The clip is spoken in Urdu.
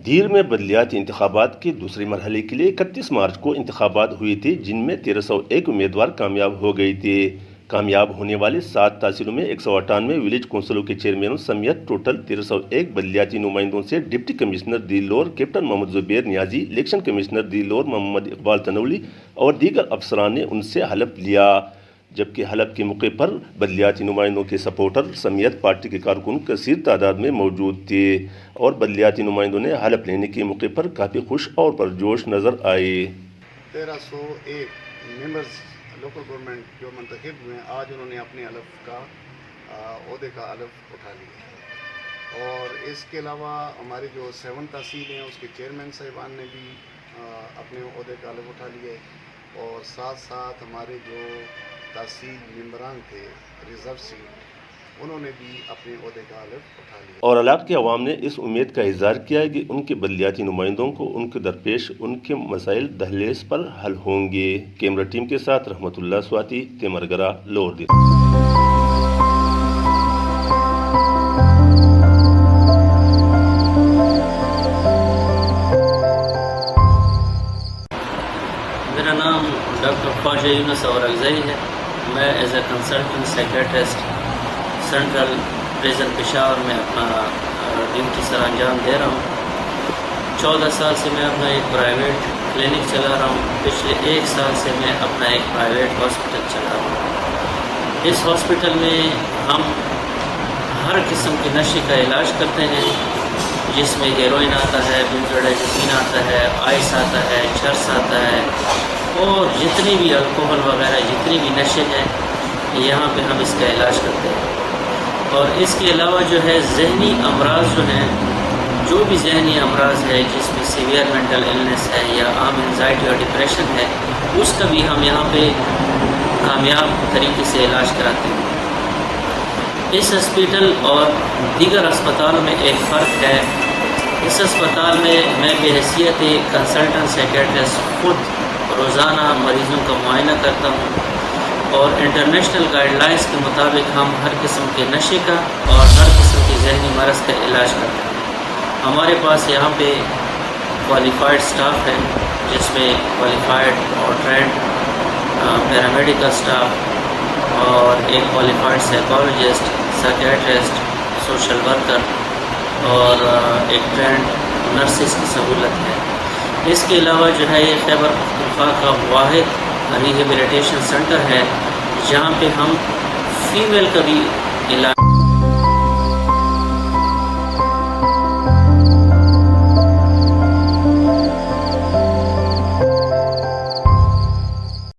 دیر میں بلدیاتی انتخابات کے دوسرے مرحلے کے لیے 31 مارچ کو انتخابات ہوئے تھے، جن میں 1301 امیدوار کامیاب ہو گئے تھے۔ کامیاب ہونے والے 7 تحصیلوں میں 198 ولیج کونسلوں کے چیئرمینوں سمیت ٹوٹل 1301 بلدیاتی نمائندوں سے ڈپٹی کمشنر دیلور کیپٹن محمد زبیر نیازی، الیکشن کمشنر دیلور محمد اقبال تنولی اور دیگر افسران نے ان سے حلف لیا، جبکہ حلف کے موقع پر بلدیاتی نمائندوں کے سپورٹر سمیت پارٹی کے کارکن کثیر تعداد میں موجود تھے اور بلدیاتی نمائندوں نے حلف لینے کے موقع پر کافی خوش اور پرجوش نظر آئے۔ 1301 ممبرز لوکل گورنمنٹ جو منتخب ہوئے ہیں، آج انہوں نے اپنے حلف کا عہدے کا حلف اٹھا لیا، اور اس کے علاوہ ہماری جو 7 تحصیل ہیں اس کے چیئرمین صاحبان نے بھی اپنے عہدے کا حلف اٹھا لیا ہے، اور ساتھ ساتھ ہمارے جو تحصیل ممبران تھے ریزرو سیٹ، انہوں نے بھی اپنے عہدے کا حلف اٹھا لیا۔ اور علاقے کے عوام نے اس امید کا اظہار کیا ہے کہ ان کے بلدیاتی نمائندوں کو ان کے درپیش ان کے مسائل دہلیز پر حل ہوں گے۔ کیمرہ ٹیم کے ساتھ رحمت اللہ سواتی، تیمرگرہ، لور دن۔ میرا نام ڈاکٹر خواجہ یونس اورکزئی ہے۔ میں as a consultant secretariat central prison Peshawar میں اپنا ڈیوٹی سر انجام دے رہا ہوں۔ 14 سال سے میں اپنا ایک پرائیویٹ کلینک چلا رہا ہوں۔ پچھلے 1 سال سے میں اپنا ایک پرائیویٹ ہاسپٹل چلا رہا ہوں۔ اس ہاسپٹل میں ہم ہر قسم کے نشے کا علاج کرتے ہیں، جس میں ہیروئن آتا ہے، بنزوڈائزپین آتا ہے، آئس آتا ہے، چرس آتا ہے، اور جتنی بھی الکوہل وغیرہ جتنی بھی نشے ہیں یہاں پہ ہم اس کا علاج کرتے ہیں۔ اور اس کے علاوہ جو ہے ذہنی امراض جو ہیں، جو بھی ذہنی امراض ہے جس میں سیویئر مینٹل النس ہے یا عام انزائٹی اور ڈپریشن ہے، اس کا بھی ہم یہاں پہ کامیاب طریقے سے علاج کراتے ہیں۔ اس ہسپیٹل اور دیگر اسپتالوں میں ایک فرق ہے۔ اس اسپتال میں بحیثیت کنسلٹنٹ سیکریٹرسٹ خود روزانہ مریضوں کا معائنہ کرتا ہوں، اور انٹرنیشنل گائیڈ لائنس کے مطابق ہم ہر قسم کے نشے کا اور ہر قسم کے ذہنی مرض کا علاج کرتے ہیں۔ ہمارے پاس یہاں پہ کوالیفائڈ سٹاف ہے، جس میں کوالیفائڈ اور ٹرینڈ پیرامیڈیکل سٹاف اور ایک qualified psychologist, psychiatrist, social worker اور ایک ٹرینڈ نرسز کی سہولت ہے۔ اس کے علاوہ جو ہے یہ خیبر پختونخوا کا واحد ریہیبلیٹیشن سینٹر ہے، جہاں پہ ہم فیمیل کا بھی علاج